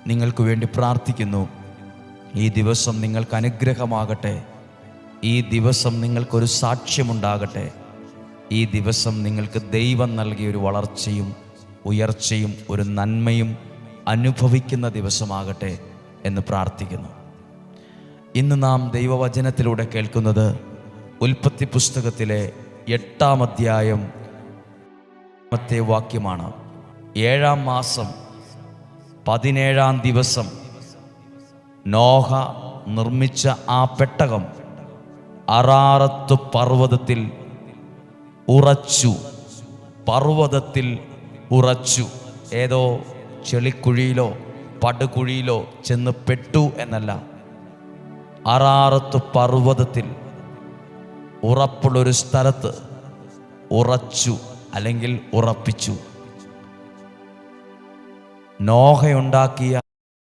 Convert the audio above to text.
നിങ്ങൾക്ക് വേണ്ടി പ്രാർത്ഥിക്കുന്നു. ഈ ദിവസം നിങ്ങൾക്ക് അനുഗ്രഹമാകട്ടെ. ഈ ദിവസം നിങ്ങൾക്കൊരു സാക്ഷ്യമുണ്ടാകട്ടെ. ഈ ദിവസം നിങ്ങൾക്ക് ദൈവം നൽകിയ ഒരു വളർച്ചയും ഉയർച്ചയും ഒരു നന്മയും അനുഭവിക്കുന്ന ദിവസമാകട്ടെ എന്ന് പ്രാർത്ഥിക്കുന്നു. ഇന്ന് നാം ദൈവവചനത്തിലൂടെ കേൾക്കുന്നത് ഉൽപ്പത്തി പുസ്തകത്തിലെ 8-ാം അധ്യായം 7-ാമത്തെ വാക്യമാണ്. 7-ാം മാസം 17-ാം ദിവസം നോഹ നിർമ്മിച്ച ആ പെട്ടകം അറാറത്ത് പർവ്വതത്തിൽ ഉറച്ചു. പർവ്വതത്തിൽ ഉറച്ചു. ഏതോ ചെളിക്കുഴിയിലോ പടുകുഴിയിലോ ചെന്ന് പെട്ടു എന്നല്ല, അറാറത്ത് പർവ്വതത്തിൽ ഉറപ്പുള്ളൊരു സ്ഥലത്ത് ഉറച്ചു അല്ലെങ്കിൽ ഉറപ്പിച്ചു. നോഹയുണ്ടാക്കിയ